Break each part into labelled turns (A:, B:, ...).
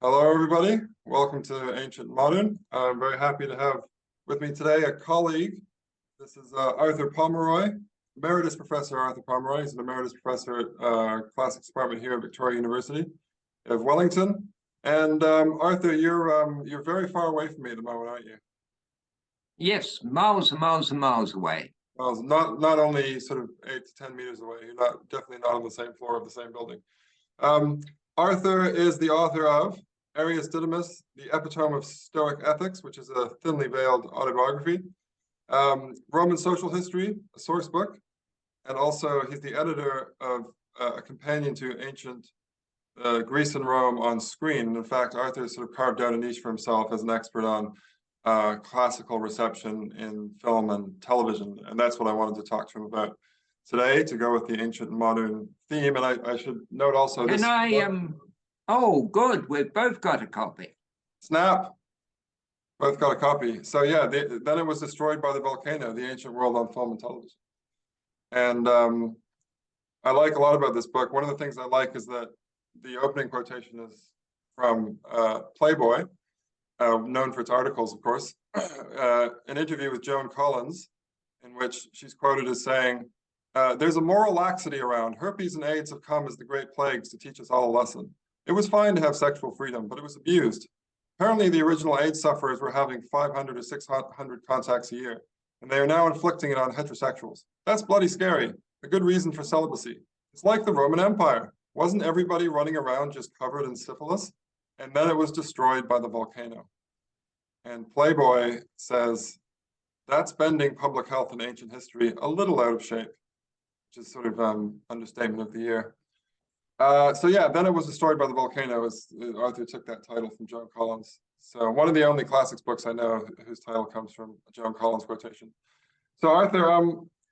A: Hello, everybody. Welcome to Ancient Modern. I'm very happy to have with me today a colleague. This is Arthur Pomeroy, Emeritus Professor Arthur Pomeroy. He's an Emeritus Professor at Classics Department here at Victoria University of Wellington. And Arthur, you're very far away from me at the moment, aren't you?
B: Yes, miles and miles and miles away.
A: Well, not only sort of 8 to 10 meters away. You're definitely not on the same floor of the same building. Arthur is the author of Arius Didymus, the Epitome of Stoic Ethics, which is a thinly veiled autobiography, Roman Social History, a source book, and also he's the editor of a companion to ancient Greece and Rome on screen. And in fact, Arthur sort of carved out a niche for himself as an expert on classical reception in film and television, and that's what I wanted to talk to him about today, to go with the ancient and modern theme. And I should note also this.
B: Oh, good. We've both got a copy.
A: Snap. Both got a copy. So yeah, then it was destroyed by the volcano, the ancient world on film and television. And I like a lot about this book. One of the things I like is that the opening quotation is from Playboy, known for its articles, of course, an interview with Joan Collins, in which she's quoted as saying, there's a moral laxity around. Herpes and AIDS have come as the great plagues to teach us all a lesson. It was fine to have sexual freedom, but it was abused. Apparently, the original AIDS sufferers were having 500 or 600 contacts a year, and they are now inflicting it on heterosexuals. That's bloody scary. A good reason for celibacy. It's like the Roman Empire. Wasn't everybody running around just covered in syphilis? And then it was destroyed by the volcano. And Playboy says, that's bending public health in ancient history a little out of shape, which is sort of understatement of the year. So yeah, then it was destroyed by the volcano. Arthur took that title from Joan Collins. So one of the only classics books I know whose title comes from a Joan Collins quotation. So Arthur,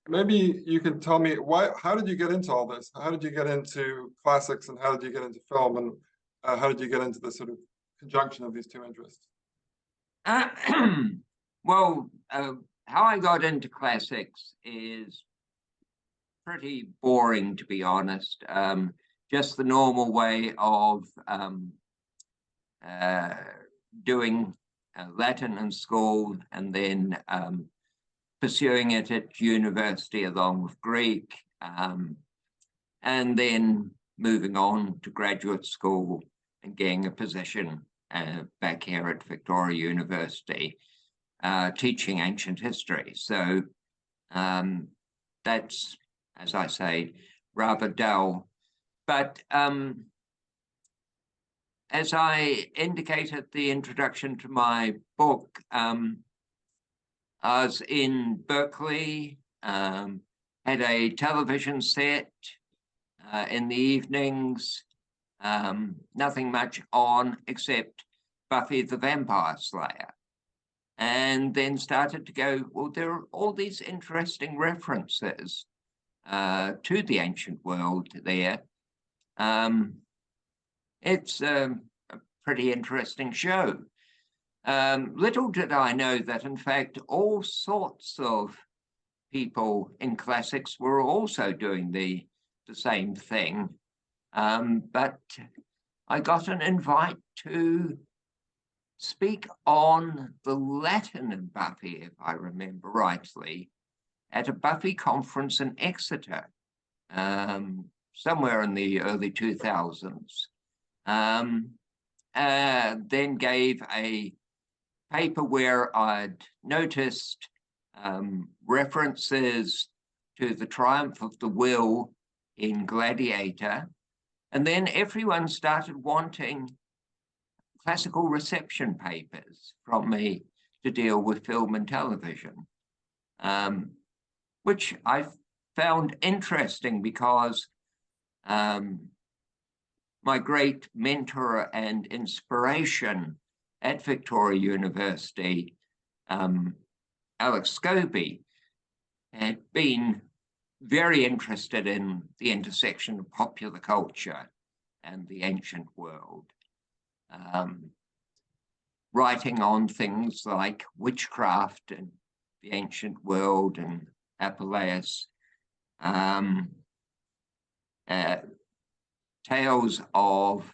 A: maybe you can tell me how did you get into all this? How did you get into classics, and how did you get into film, and how did you get into the sort of conjunction of these two interests?
B: Well, how I got into classics is pretty boring, to be honest. Just the normal way of doing Latin in school, and then pursuing it at university along with Greek, and then moving on to graduate school and getting a position back here at Victoria University, teaching ancient history. So that's, as I say, rather dull. But as I indicated the introduction to my book, I was in Berkeley, had a television set in the evenings, nothing much on except Buffy the Vampire Slayer. And then started to go, well, there are all these interesting references to the ancient world there. It's a pretty interesting show. Little did I know that, in fact, all sorts of people in classics were also doing the same thing. But I got an invite to speak on the Latin of Buffy, if I remember rightly, at a Buffy conference in Exeter, somewhere in the early 2000s. Then gave a paper where I'd noticed references to the triumph of the will in Gladiator. And then everyone started wanting classical reception papers from me to deal with film and television, which I found interesting because my great mentor and inspiration at Victoria University, Alex Scobie, had been very interested in the intersection of popular culture and the ancient world, writing on things like witchcraft and the ancient world and Apuleius, tales of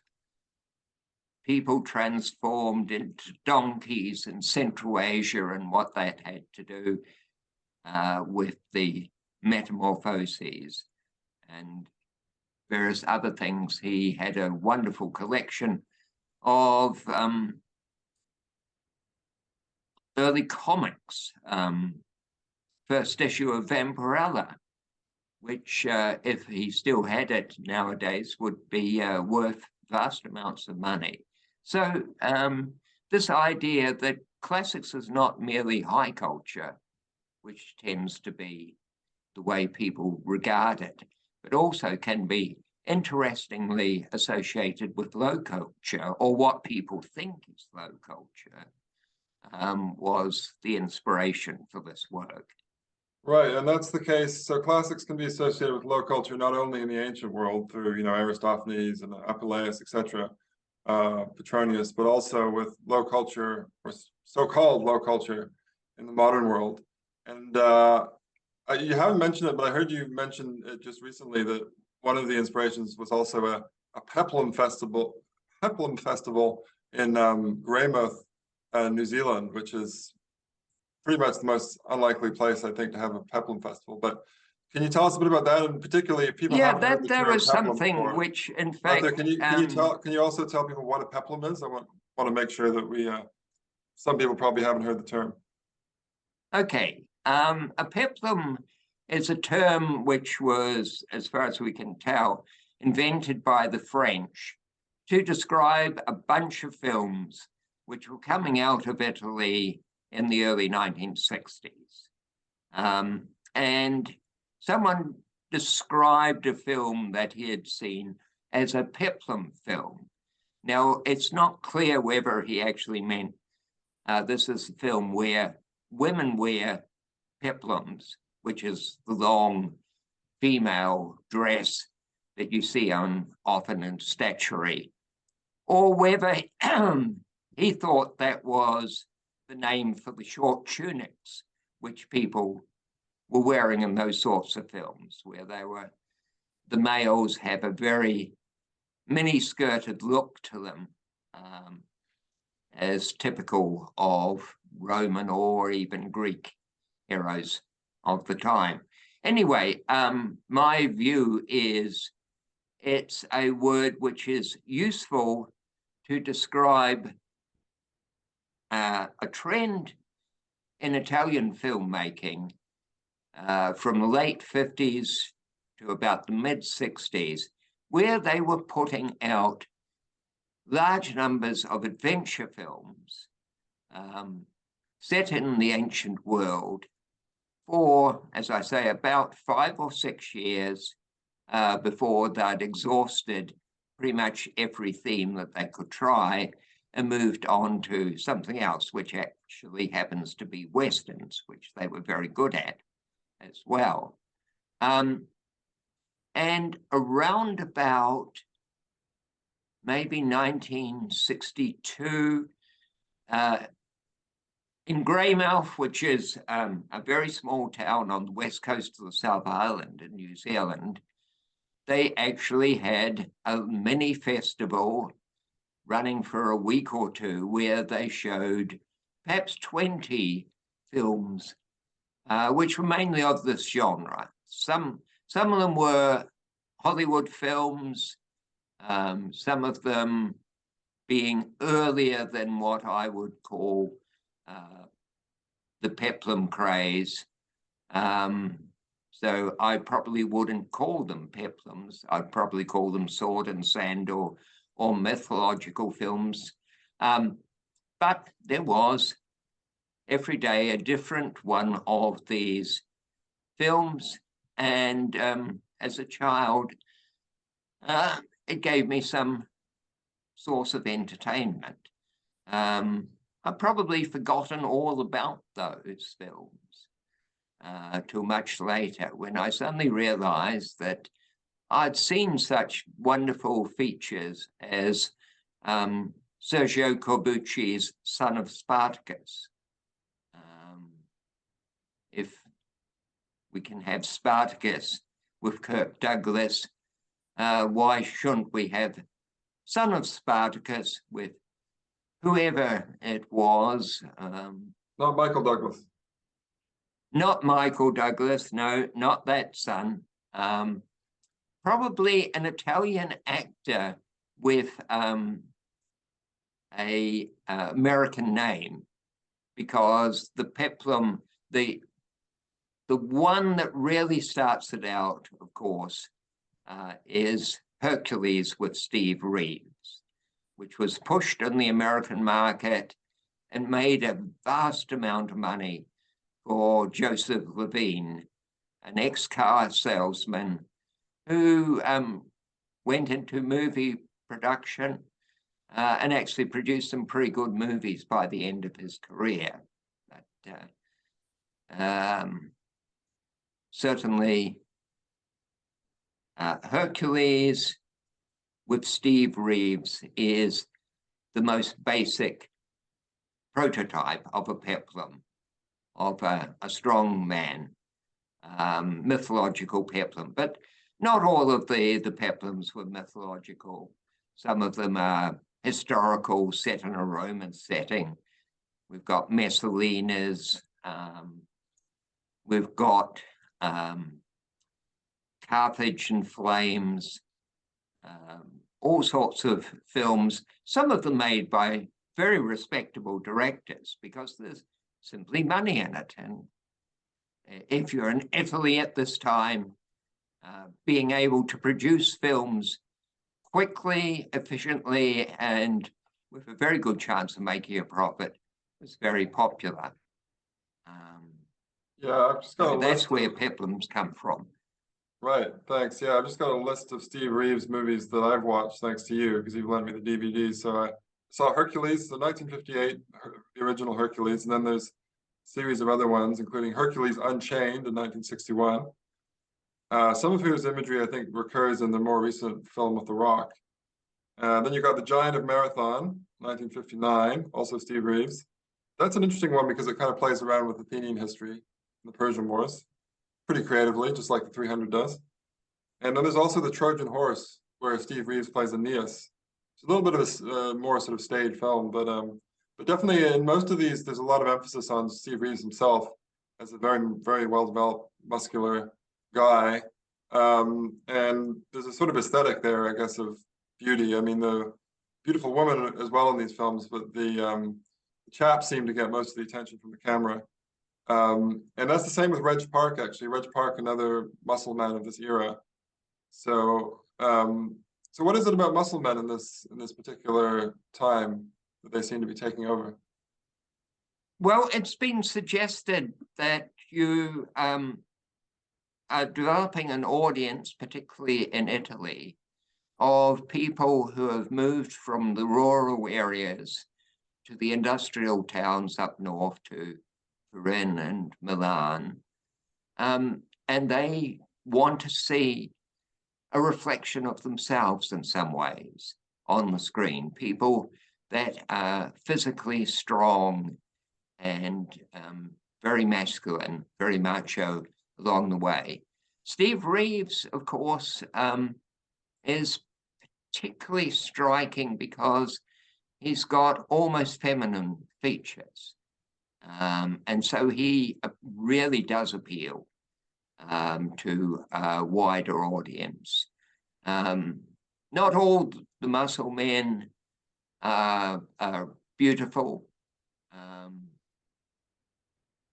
B: people transformed into donkeys in Central Asia and what that had to do with the metamorphoses and various other things. He had a wonderful collection of early comics, first issue of Vampirella, which if he still had it nowadays would be worth vast amounts of money. So this idea that classics is not merely high culture, which tends to be the way people regard it, but also can be interestingly associated with low culture, or what people think is low culture, was the inspiration for this work.
A: Right, and that's the case. So classics can be associated with low culture not only in the ancient world through, Aristophanes and Apuleius, etc., Petronius, but also with low culture or so-called low culture in the modern world. And you haven't mentioned it, but I heard you mention it just recently that one of the inspirations was also a Peplum Festival in Greymouth, New Zealand, which is pretty much the most unlikely place, I think, to have a Peplum Festival. But can you tell us a bit about that, and particularly if people haven't heard the
B: there
A: term
B: was
A: Peplum
B: something
A: before,
B: which, in fact,
A: Arthur, can you also tell people what a Peplum is? I want to make sure that we some people probably haven't heard the term.
B: Okay, a peplum is a term which was, as far as we can tell, invented by the French to describe a bunch of films which were coming out of Italy in the early 1960s. And someone described a film that he had seen as a peplum film. Now, it's not clear whether he actually meant this is a film where women wear peplums, which is the long female dress that you see often in statuary, or whether he thought that was the name for the short tunics which people were wearing in those sorts of films, where the males have a very mini-skirted look to them, as typical of Roman or even Greek heroes of the time. Anyway, my view is it's a word which is useful to describe a trend in Italian filmmaking from the late 50s to about the mid-60s, where they were putting out large numbers of adventure films set in the ancient world for, as I say, about 5 or 6 years before they'd exhausted pretty much every theme that they could try and moved on to something else, which actually happens to be Westerns, which they were very good at as well. And around about maybe 1962, in Greymouth, which is a very small town on the west coast of the South Island in New Zealand, they actually had a mini festival running for a week or two where they showed perhaps 20 films, which were mainly of this genre. Some of them were Hollywood films, some of them being earlier than what I would call the peplum craze. So I probably wouldn't call them peplums. I'd probably call them sword and sand or mythological films. But there was every day a different one of these films. And as a child, it gave me some source of entertainment. I've probably forgotten all about those films till much later, when I suddenly realized that I'd seen such wonderful features as Sergio Corbucci's Son of Spartacus. If we can have Spartacus with Kirk Douglas, why shouldn't we have Son of Spartacus with whoever it was,
A: Not Michael Douglas.
B: not Michael Douglas, no, not that son. Probably an Italian actor with a American name, because the Peplum, the one that really starts it out, of course, is Hercules with Steve Reeves, which was pushed on the American market and made a vast amount of money for Joseph Levine, an ex-car salesman who went into movie production and actually produced some pretty good movies by the end of his career. But certainly Hercules with Steve Reeves is the most basic prototype of a peplum, of a strong man, mythological peplum. But not all of the peplums were mythological. Some of them are historical, set in a Roman setting. We've got Messalinas, we've got Carthage in Flames, all sorts of films, some of them made by very respectable directors, because there's simply money in it. And if you're in Italy at this time, being able to produce films quickly, efficiently, and with a very good chance of making a profit was very popular.
A: Yeah, I've just got
B: So
A: a
B: that's
A: list
B: where
A: of,
B: peplums come from.
A: right, thanks. Yeah, I've just got a list of Steve Reeves movies that I've watched thanks to you, because you've lent me the DVDs. So I saw Hercules, the 1958, the original Hercules, and then there's a series of other ones, including Hercules Unchained in 1961. Some of whose imagery I think recurs in the more recent film with The Rock. Then you've got The Giant of Marathon, 1959, also Steve Reeves. That's an interesting one because it kind of plays around with Athenian history, the Persian Wars, pretty creatively, just like the 300 does. And then there's also The Trojan Horse, where Steve Reeves plays Aeneas. It's a little bit of a more sort of staid film, but definitely in most of these, there's a lot of emphasis on Steve Reeves himself as a very, very well-developed, muscular guy. And there's a sort of aesthetic there, I guess, of beauty. I mean, the beautiful woman as well in these films, but the chaps seem to get most of the attention from the camera. And that's the same with Reg Parker, actually. Reg Parker, another muscle man of this era. So, so what is it about muscle men in this particular time that they seem to be taking over?
B: Well, it's been suggested that you are developing an audience, particularly in Italy, of people who have moved from the rural areas to the industrial towns up north to Turin and Milan. And they want to see a reflection of themselves in some ways on the screen. People that are physically strong and very masculine, very macho along the way. Steve Reeves, of course, is particularly striking because he's got almost feminine features. And so he really does appeal to a wider audience. Not all the muscle men are beautiful.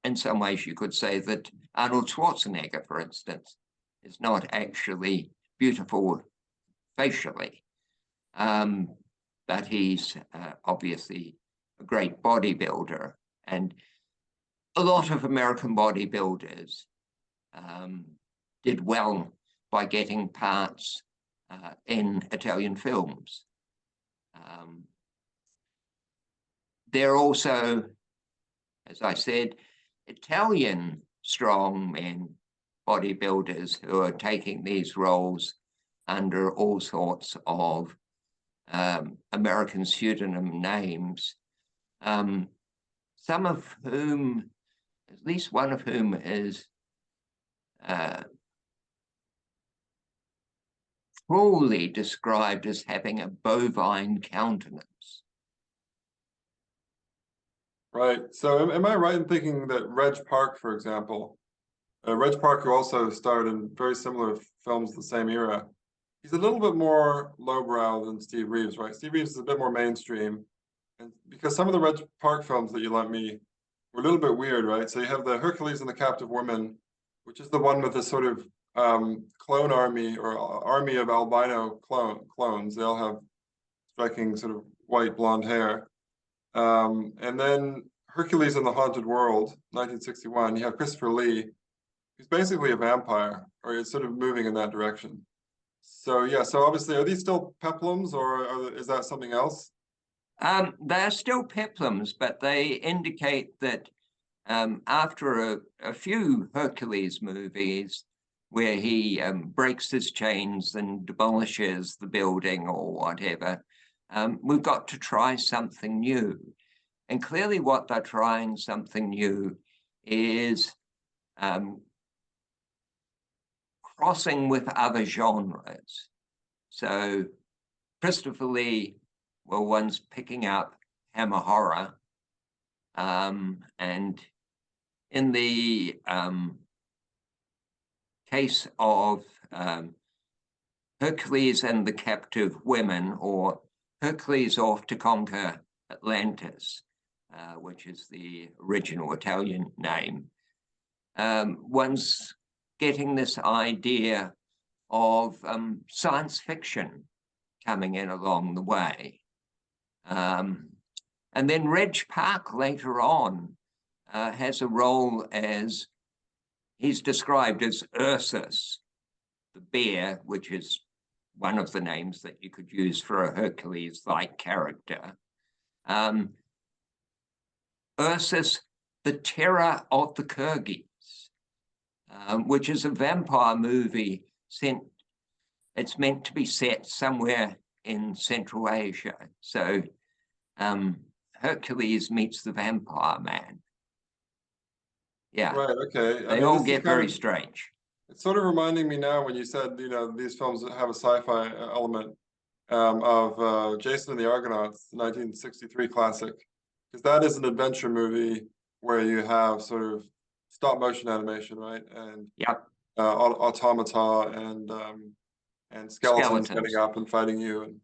B: In some ways, you could say that Arnold Schwarzenegger, for instance, is not actually beautiful facially, but he's obviously a great bodybuilder. And a lot of American bodybuilders did well by getting parts in Italian films. There are also, as I said, Italian strongmen bodybuilders who are taking these roles under all sorts of American pseudonym names, some of whom, at least one of whom, is cruelly described as having a bovine countenance.
A: Right. So am I right in thinking that Reg Park, for example, Reg Parker also starred in very similar films of the same era. He's a little bit more lowbrow than Steve Reeves, right? Steve Reeves is a bit more mainstream. And because some of the Reg Park films that you lent me were a little bit weird, right? So you have the Hercules and the Captive Woman, which is the one with this sort of clone army or army of albino clones. They all have striking sort of white blonde hair. And then Hercules and the Haunted World, 1961, you have Christopher Lee, he's basically a vampire, or it's sort of moving in that direction. So yeah, so obviously, are these still peplums, or is that something else?
B: They're still peplums, but they indicate that after a few Hercules movies where he breaks his chains and demolishes the building or whatever, we've got to try something new. And clearly what they're trying something new is crossing with other genres. So Christopher Lee, well, one's picking up Hammer horror. And in the case of Hercules and the Captive Women, or Hercules Off to Conquer Atlantis, which is the original Italian name, one's getting this idea of science fiction coming in along the way. And then Reg Parker later on has a role as, he's described as Ursus, the bear, which is one of the names that you could use for a Hercules-like character. Ursus, the Terror of the Kyrgyz, which is a vampire movie it's meant to be set somewhere in Central Asia. So Hercules meets the vampire man. Yeah.
A: Right, okay.
B: They all get very strange.
A: It's sort of reminding me now when you said, these films have a sci-fi element of Jason and the Argonauts, the 1963 classic, because that is an adventure movie where you have sort of stop motion animation, right? And automata and skeletons getting up and fighting you. And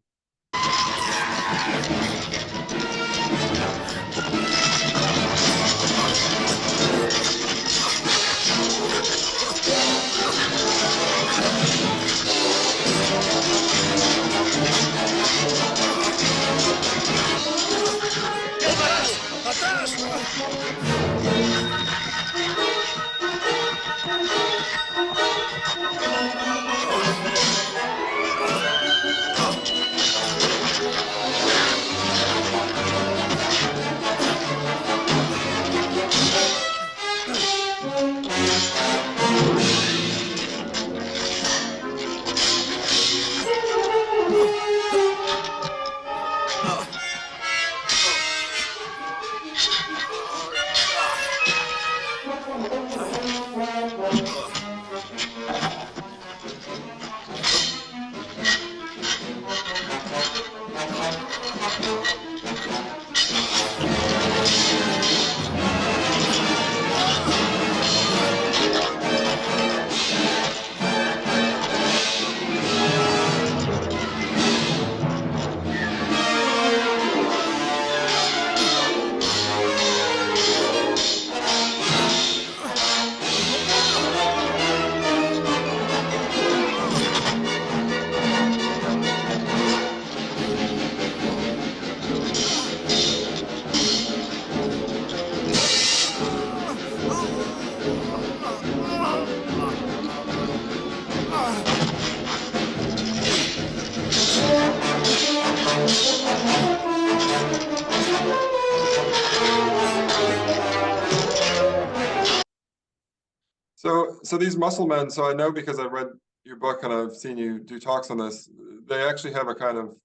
A: So these musclemen, so I know because I read your book and I've seen you do talks on this, they actually have a kind of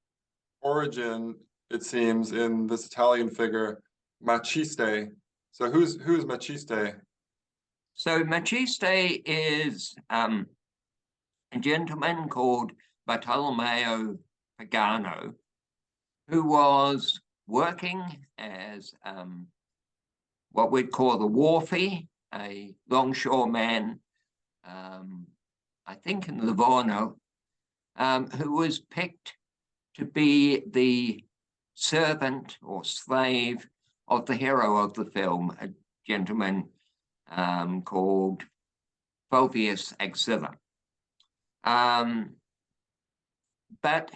A: origin, it seems, in this Italian figure, Machiste. So who's Machiste?
B: So Machiste is a gentleman called Bartolomeo Pagano, who was working as what we'd call the wharfie, a longshoreman, I think in Livorno, who was picked to be the servant or slave of the hero of the film, a gentleman called Fulvius Axilla. But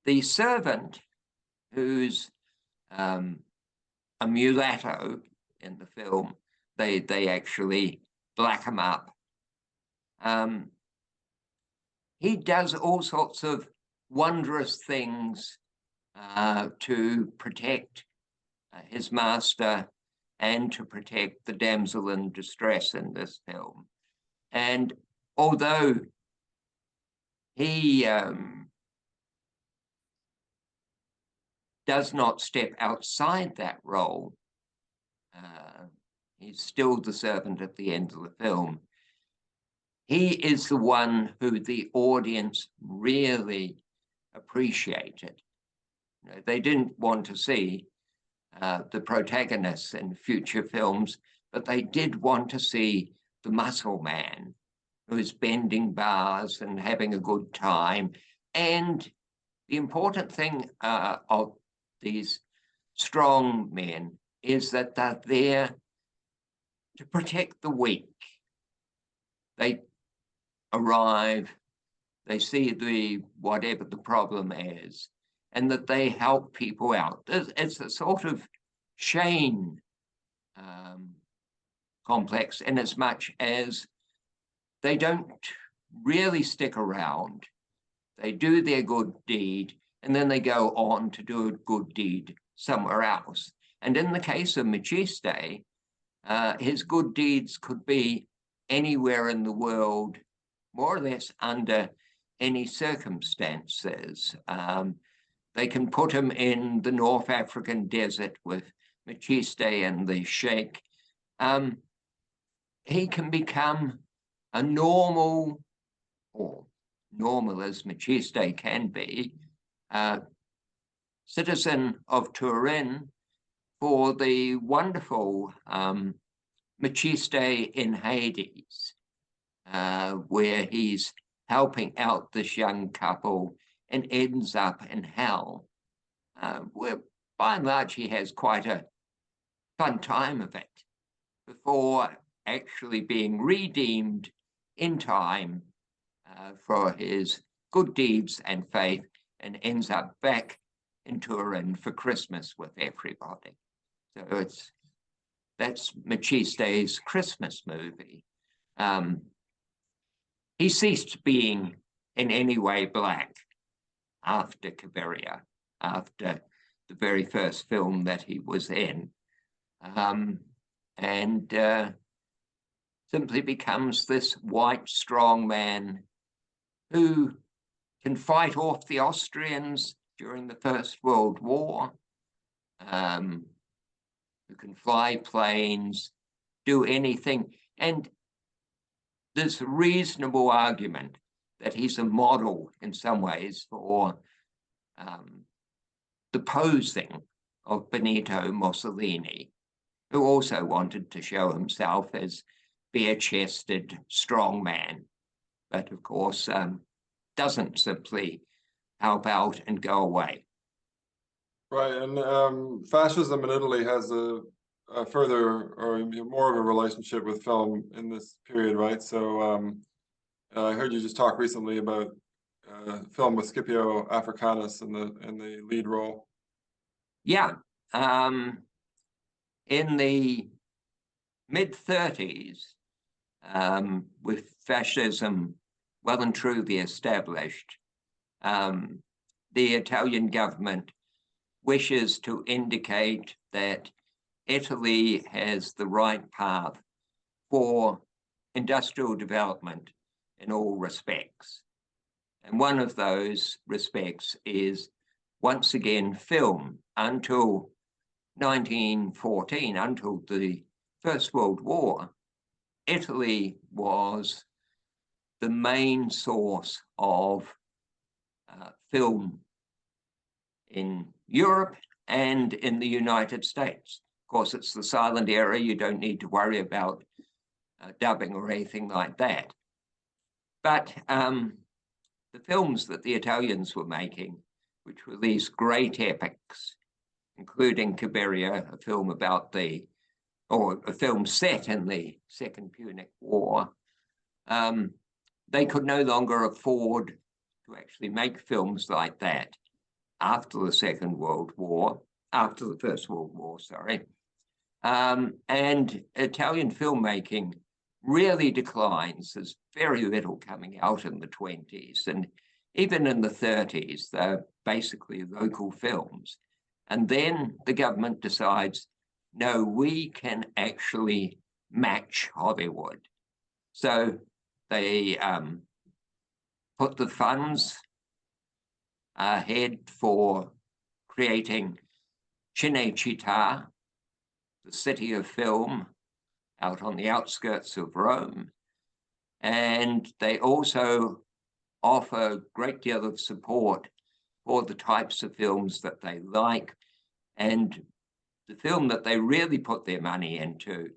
B: the servant, who's a mulatto in the film, they actually black him up. He does all sorts of wondrous things to protect his master and to protect the damsel in distress in this film. And although he does not step outside that role, he's still the servant at the end of the film. He is the one who the audience really appreciated. You know, they didn't want to see the protagonists in future films, but they did want to see the muscle man who's bending bars and having a good time. And the important thing of these strong men is that they're there to protect the weak. They arrive, they see the whatever the problem is, and that they help people out. It's a sort of Shane complex, in as much as they don't really stick around. They do their good deed, and then they go on to do a good deed somewhere else. And in the case of Machiste, his good deeds could be anywhere in the world, more or less under any circumstances. They can put him in the North African desert with Machiste and the Sheikh. He can become a normal, or normal as Machiste can be, citizen of Turin for the wonderful Machiste in Hades, where he's helping out this young couple and ends up in hell, where by and large he has quite a fun time of it before actually being redeemed in time for his good deeds and faith, and ends up back in Turin for Christmas with everybody. So that's Machiste's Christmas movie. He ceased being in any way black after Cabiria, after the very first film that he was in, and simply becomes this white, strong man who can fight off the Austrians during the First World War, who can fly planes, do anything. And there's a reasonable argument that he's a model in some ways for the posing of Benito Mussolini, who also wanted to show himself as bare-chested, strong man, but of course doesn't simply help out and go away.
A: Right, and fascism in Italy has a further or more of a relationship with film in this period, right? So I heard you just talk recently about film with Scipio Africanus in the lead role.
B: Yeah, in the mid-30s, with fascism well and truly established, the Italian government wishes to indicate that Italy has the right path for industrial development in all respects. And one of those respects is, once again, film. Until 1914, until the First World War, Italy was the main source of film in Europe and in the United States. Of course, it's the silent era. You don't need to worry about dubbing or anything like that. But the films that the Italians were making, which were these great epics, including Cabiria, a film about or a film set in the Second Punic War, they could no longer afford to actually make films like that after the after the First World War, sorry. And Italian filmmaking really declines. There's very little coming out in the 20s, and even in the 30s, they're basically local films. And then the government decides, no, we can actually match Hollywood. So they put the funds ahead for creating Cinecittà, the city of film, out on the outskirts of Rome. And they also offer a great deal of support for the types of films that they like. And the film that they really put their money into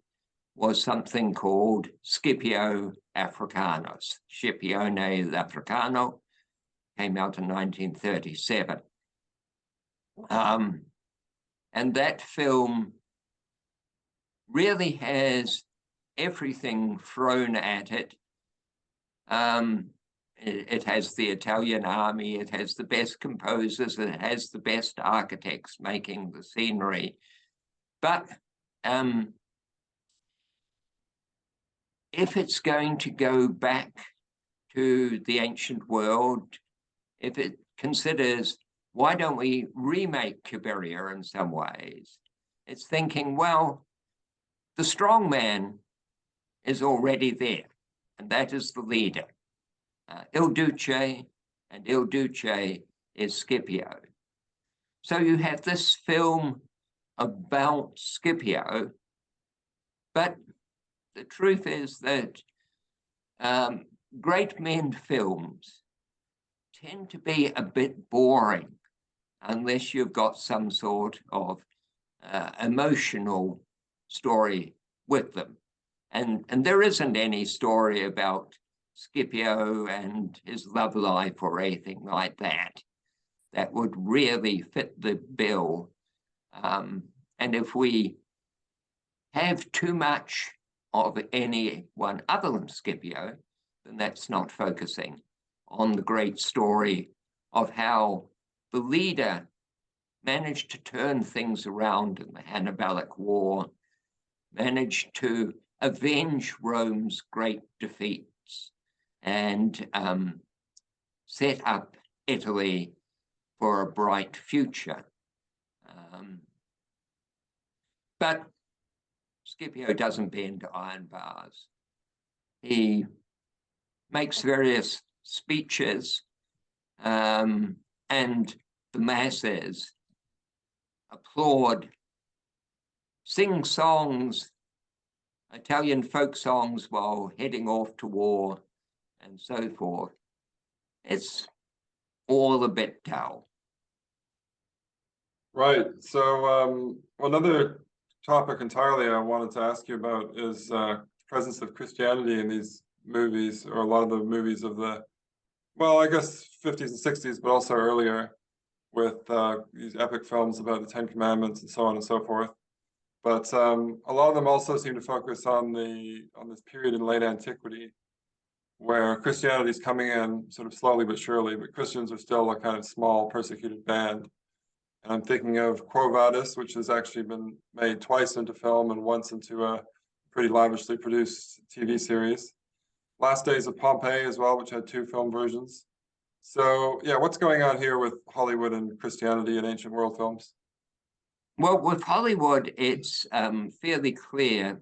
B: was something called Scipio Africanus. Scipione l'Africano came out in 1937. And that film really has everything thrown at it. It has the Italian army, it has the best composers, it has the best architects making the scenery. But if it's going to go back to the ancient world, if it considers, why don't we remake Cabiria in some ways? It's thinking, well, the strong man is already there, and that is the leader. Il Duce, and Il Duce is Scipio. So you have this film about Scipio, but the truth is that great men films tend to be a bit boring unless you've got some sort of emotional story with them. And there isn't any story about Scipio and his love life or anything like that that would really fit the bill. And if we have too much of anyone other than Scipio, then that's not focusing on the great story of how the leader managed to turn things around in the Hannibalic War, managed to avenge Rome's great defeats, and set up Italy for a bright future. But Scipio doesn't bend iron bars. He makes various speeches, and the masses applaud, sing songs, Italian folk songs while heading off to war, and so forth. It's all a bit dull.
A: Right. So another topic entirely I wanted to ask you about is presence of Christianity in these movies, or a lot of the movies of the, well, I guess 50s and 60s, but also earlier, with these epic films about the Ten Commandments and so on and so forth. But a lot of them also seem to focus on this period in late antiquity, where Christianity is coming in sort of slowly but surely, but Christians are still a kind of small persecuted band. And I'm thinking of Quo Vadis, which has actually been made twice into film and once into a pretty lavishly produced TV series. Last Days of Pompeii as well, which had 2 film versions. So yeah, what's going on here with Hollywood and Christianity in ancient world films?
B: Well, with Hollywood, it's fairly clear,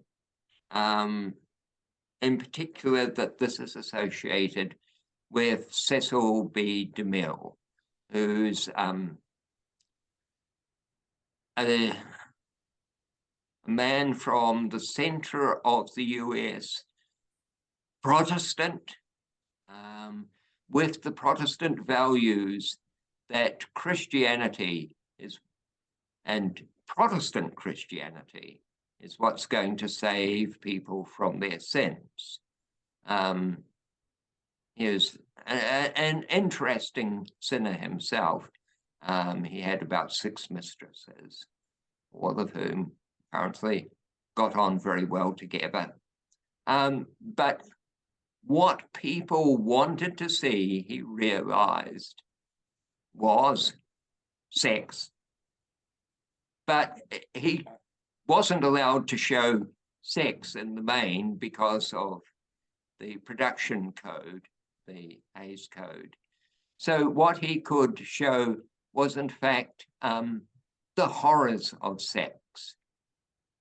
B: in particular, that this is associated with Cecil B. DeMille, who's a man from the center of the US, Protestant, with the Protestant values that Christianity is, and Protestant Christianity is what's going to save people from their sins. He was an interesting sinner himself. He had about 6 mistresses, all of whom apparently got on very well together. But what people wanted to see, he realized, was sex. But he wasn't allowed to show sex in the main because of the production code, the Hays Code. So what he could show was, in fact, the horrors of sex.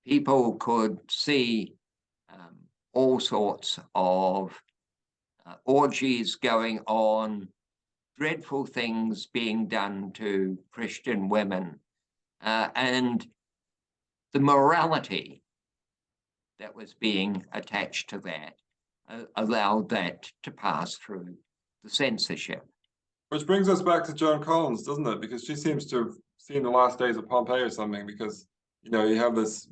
B: People could see all sorts of orgies going on, dreadful things being done to Christian women, and the morality that was being attached to that allowed that to pass through the censorship.
A: Which brings us back to Joan Collins, doesn't it? Because she seems to have seen the last days of Pompeii or something, because, you know, you have this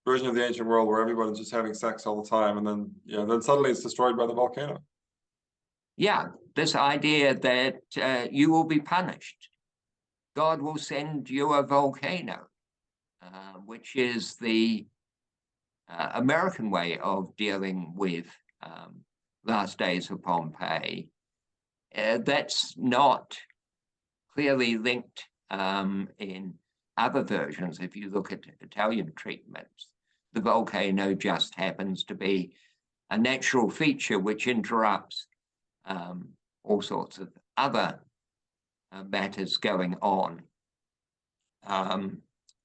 A: version of the ancient world where everyone's just having sex all the time, and then, you know, then suddenly it's destroyed by the volcano.
B: Yeah, this idea that you will be punished. God will send you a volcano, which is the American way of dealing with last days of Pompeii. That's not clearly linked in other versions. If you look at Italian treatments, the volcano just happens to be a natural feature which interrupts all sorts of other matters going on,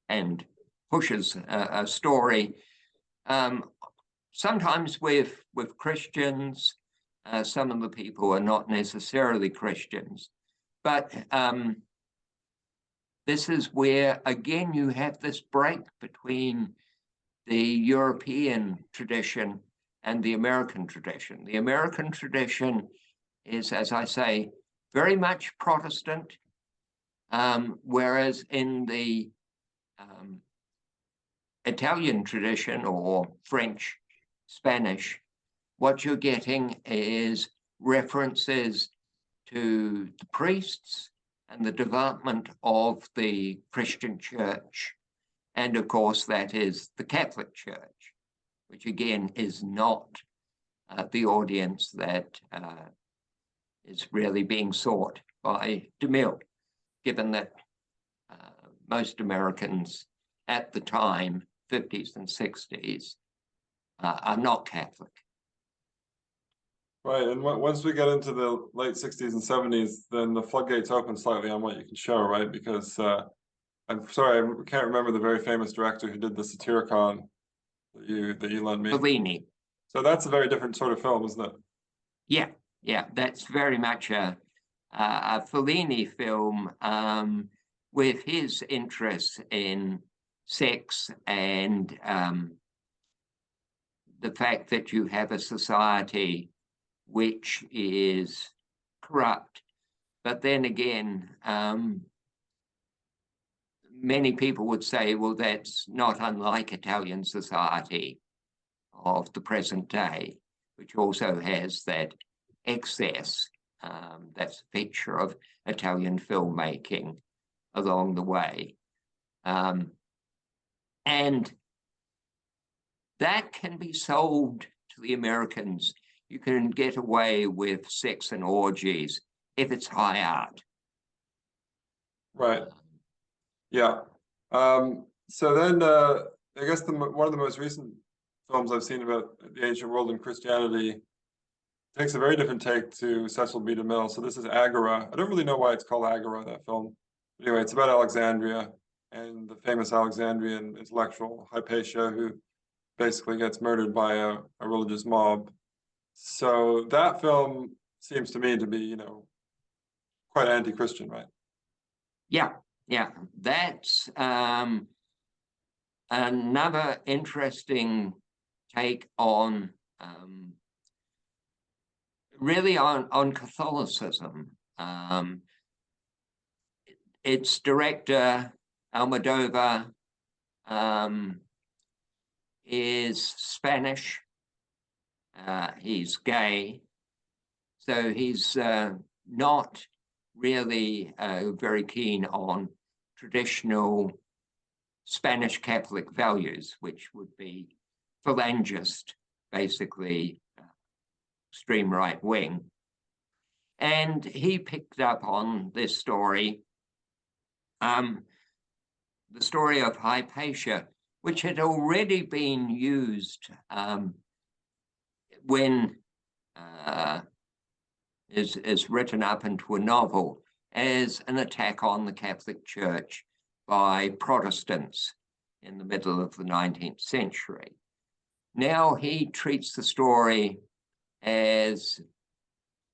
B: and pushes a story, sometimes with Christians. Some of the people are not necessarily Christians, but this is where, again, you have this break between the European tradition and the American tradition. The American tradition is, as I say, very much Protestant, whereas in the Italian tradition, or French, Spanish, what you're getting is references to the priests and the development of the Christian church. And of course, that is the Catholic Church, which again is not the audience that is really being sought by DeMille, given that most Americans at the time, 50s and 60s, are not Catholic.
A: Right, and once we get into the late 60s and 70s, then the floodgates open slightly on what you can show, right? Because I'm sorry, I can't remember the very famous director who did the Satyricon that you lent me.
B: Fellini.
A: So that's a very different sort of film, isn't it?
B: Yeah, that's very much a Fellini film, with his interest in sex and the fact that you have a society which is corrupt. But then again, many people would say, well, that's not unlike Italian society of the present day, which also has that excess. That's a feature of Italian filmmaking along the way. And that can be sold to the Americans. You can get away with sex and orgies if it's high art.
A: Right. Yeah. So then I guess one of the most recent films I've seen about the ancient world and Christianity takes a very different take to Cecil B. DeMille. So this is Agora. I don't really know why it's called Agora, that film. But anyway, it's about Alexandria and the famous Alexandrian intellectual Hypatia, who basically gets murdered by a religious mob. So that film seems to me to be, you know, quite anti-Christian, right?
B: Yeah. That's another interesting take on really on Catholicism. Its director, Almodovar, is Spanish. He's gay, so he's not really very keen on traditional Spanish Catholic values, which would be phalangist, basically extreme right wing. And he picked up on this story, the story of Hypatia, which had already been used when is written up into a novel as an attack on the Catholic Church by Protestants in the middle of the 19th century. Now he treats the story as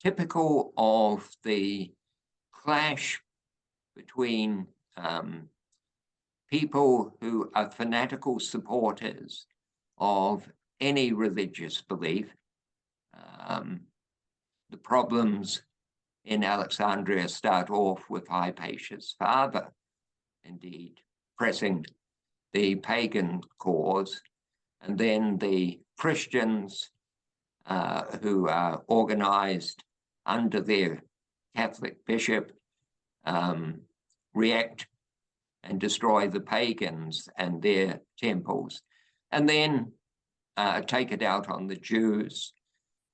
B: typical of the clash between people who are fanatical supporters of any religious belief. The problems in Alexandria start off with Hypatia's father, indeed, pressing the pagan cause, and then the Christians who are organized under their Catholic bishop react and destroy the pagans and their temples, and then take it out on the Jews,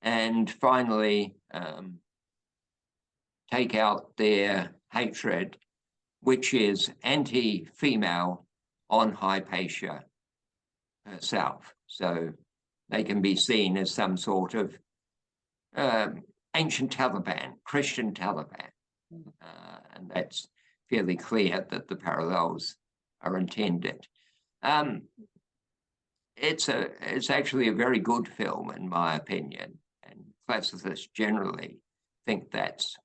B: and finally take out their hatred, which is anti-female, on Hypatia herself. So they can be seen as some sort of ancient Taliban, Christian Taliban. And that's fairly clear that the parallels are intended. It's actually a very good film, in my opinion, and classicists generally think that's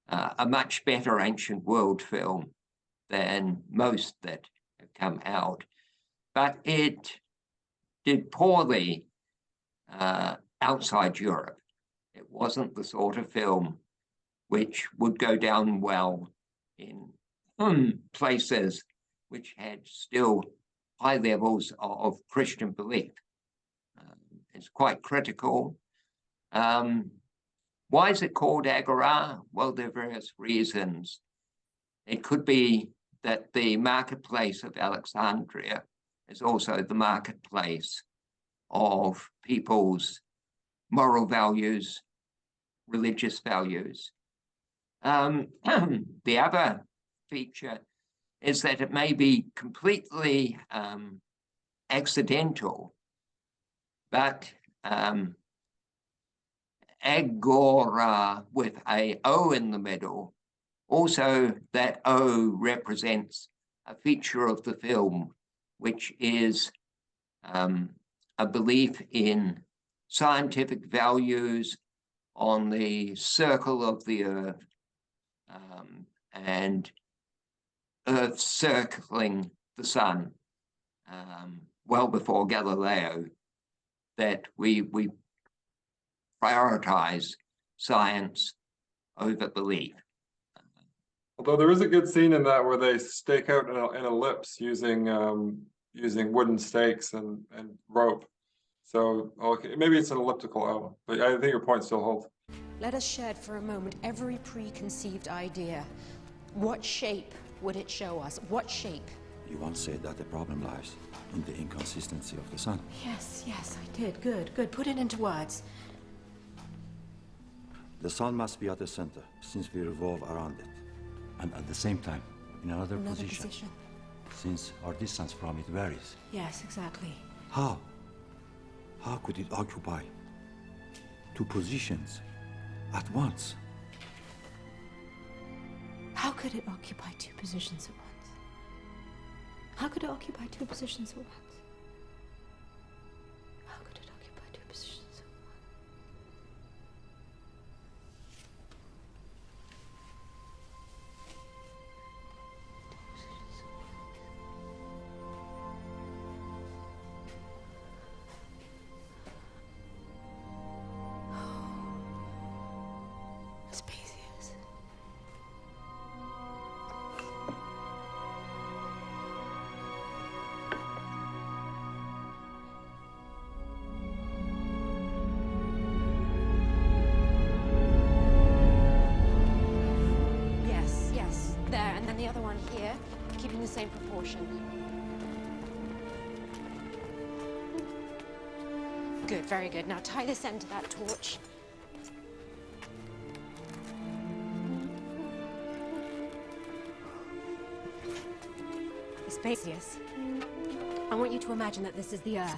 B: a much better ancient world film than most that have come out. But it did poorly outside Europe. It wasn't the sort of film which would go down well in places which had still high levels of Christian belief. It's quite critical. Why is it called Agora? Well, there are various reasons. It could be that the marketplace of Alexandria is also the marketplace of people's moral values, religious values. The other feature is that it may be completely accidental, but Agora with a O in the middle, also that O represents a feature of the film, which is a belief in scientific values on the circle of the earth and Earth circling the sun, well before Galileo, that we prioritize science over belief.
A: Although there is a good scene in that where they stake out an ellipse using using wooden stakes and rope. So okay, maybe it's an elliptical O, but I think your point still holds.
C: Let us shed for a moment every preconceived idea. What shape would it show us? What shape?
D: You once said that the problem lies in the inconsistency of the sun.
C: Yes, I did. Good. Put it into words.
D: The sun must be at the center, since we revolve around it. And at the same time, in another position, since our distance from it varies.
C: Yes, exactly.
D: How? How could it occupy two positions at once?
C: How could it occupy two positions at once? How could it occupy two positions at once? How could it occupy two positions at once? Spacious. in the same proportion. Good, very good. Now tie this end to that torch. Vespasius, I want you to imagine that this is the Earth,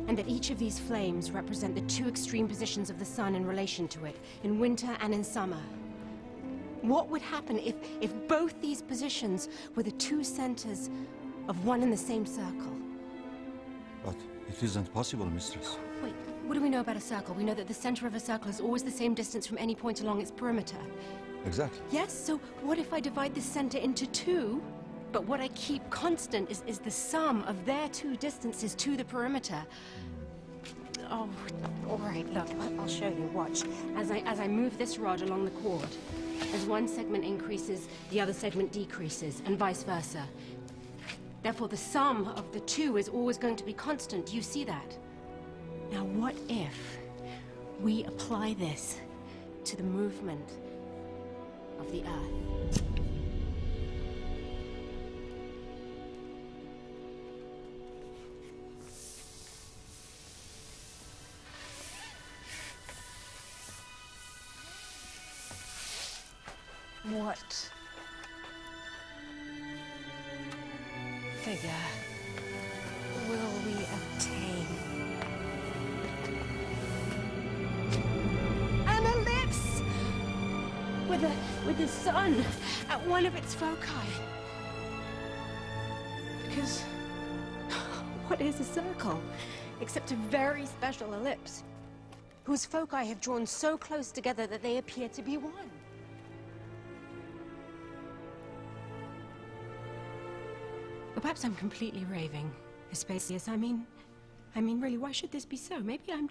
C: and that each of these flames represent the two extreme positions of the sun in relation to it, in winter and in summer. What would happen if both these positions were the two centers of one and the same circle?
D: But it isn't possible, mistress.
C: Wait, what do we know about a circle? We know that the center of a circle is always the same distance from any point along its perimeter.
D: Exactly.
C: Yes, so what if I divide this center into two, but what I keep constant is the sum of their two distances to the perimeter? Oh, all right, look, I'll show you, watch. As I move this rod along the cord, as one segment increases, the other segment decreases, and vice versa. Therefore, the sum of the two is always going to be constant. Do you see that? Now, what if we apply this to the movement of the Earth? What figure will we obtain? An ellipse! With the sun at one of its foci. Because what is a circle except a very special ellipse, whose foci have drawn so close together that they appear to be one? Or perhaps I'm completely raving, Vespasius. I mean, really, why should this be so? Maybe I'm...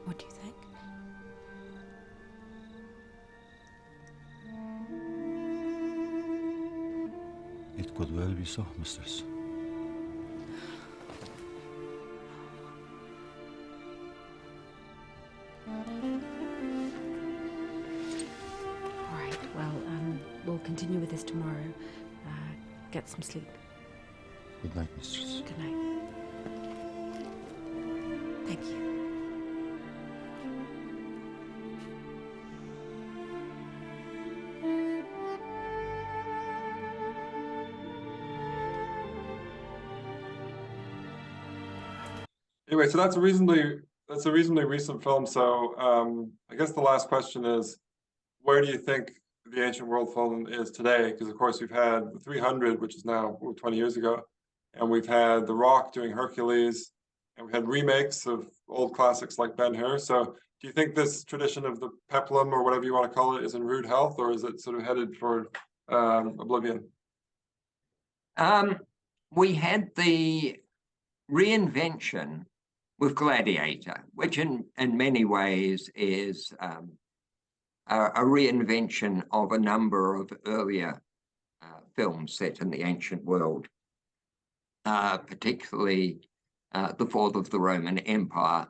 C: What do you think?
D: It could well be so, mistress.
C: We'll continue with this tomorrow. Get some sleep.
D: Good night, mistress.
C: Good night. Thank you.
A: Anyway, so that's a reasonably recent film. So I guess the last question is, where do you think the ancient world film is today? Because of course we've had the 300, which is now 20 years ago, and we've had The Rock doing Hercules, and we had remakes of old classics like Ben-Hur. So do you think this tradition of the Peplum, or whatever you want to call it, is in rude health, or is it sort of headed for oblivion?
B: We had the reinvention with Gladiator, which in many ways is a reinvention of a number of earlier films set in the ancient world, particularly the fall of the Roman Empire.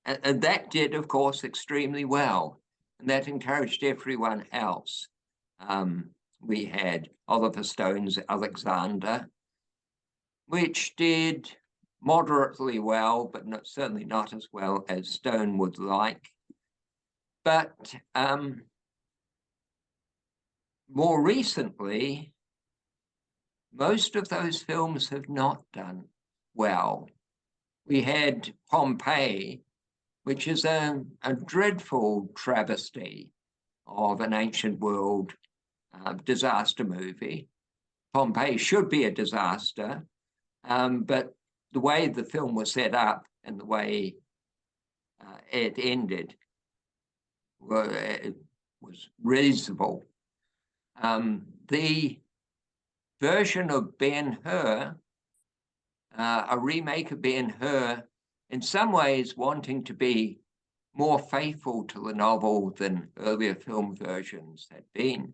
B: And that did, of course, extremely well, and that encouraged everyone else. We had Oliver Stone's Alexander, which did moderately well, but certainly not as well as Stone would like. But more recently, most of those films have not done well. We had Pompeii, which is a dreadful travesty of an ancient world disaster movie. Pompeii should be a disaster, but the way the film was set up and the way it ended it was reasonable. The version of Ben-Hur, a remake of Ben-Hur, in some ways wanting to be more faithful to the novel than earlier film versions had been,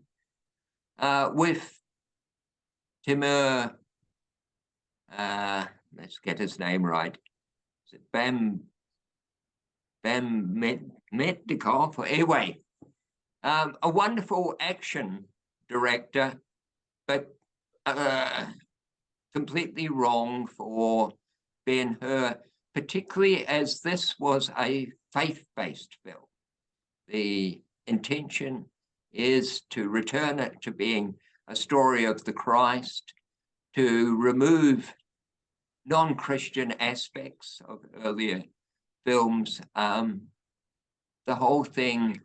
B: with Timur let's get his name right. Is it Metnikov? Anyway, a wonderful action director, but completely wrong for Ben-Hur, particularly as this was a faith-based film. The intention is to return it to being a story of the Christ, to remove non-Christian aspects of earlier films. The whole thing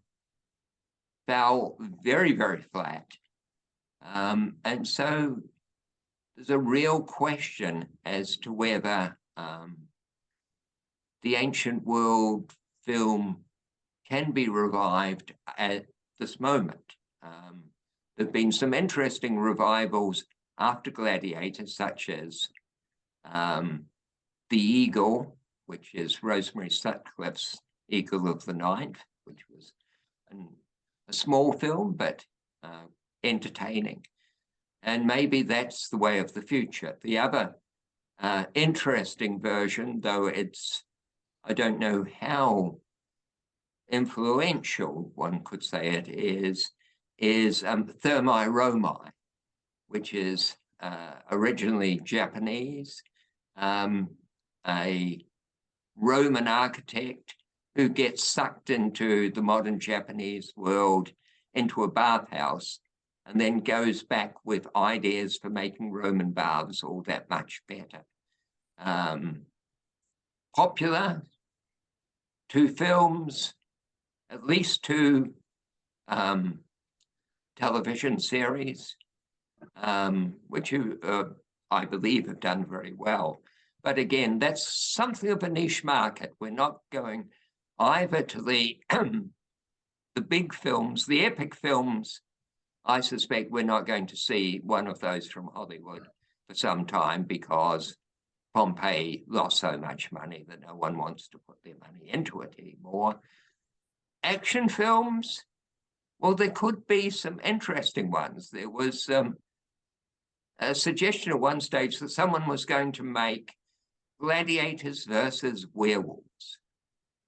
B: fell very, very flat. And so there's a real question as to whether the ancient world film can be revived at this moment. There have been some interesting revivals after Gladiator, such as The Eagle, which is Rosemary Sutcliffe's Eagle of the Ninth, which was a small film, but entertaining. And maybe that's the way of the future. The other interesting version, though it's, I don't know how influential one could say it is Thermae Romae, which is originally Japanese, a Roman architect who gets sucked into the modern Japanese world, into a bathhouse, and then goes back with ideas for making Roman baths all that much better. Popular, 2 films, at least 2 television series, which I believe have done very well. But again, that's something of a niche market. We're not going either to the big films, the epic films. I suspect we're not going to see one of those from Hollywood for some time, because Pompeii lost so much money that no one wants to put their money into it anymore. Action films, well, there could be some interesting ones. There was a suggestion at one stage that someone was going to make gladiators versus werewolves,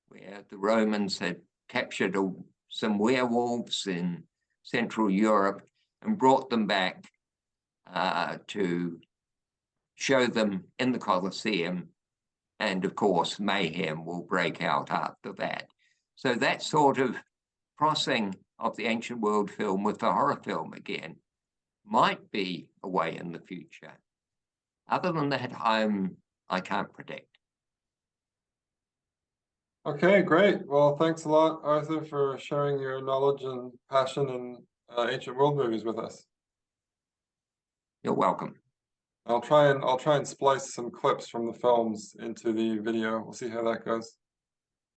B: where the Romans had captured some werewolves in Central Europe and brought them back to show them in the Colosseum. And of course, mayhem will break out after that. So that sort of crossing of the ancient world film with the horror film again might be a way in the future. Other than that, I can't predict.
A: Okay, great. Well, thanks a lot, Arthur, for sharing your knowledge and passion in ancient world movies with us.
B: You're welcome.
A: I'll try and splice some clips from the films into the video. We'll see how that goes.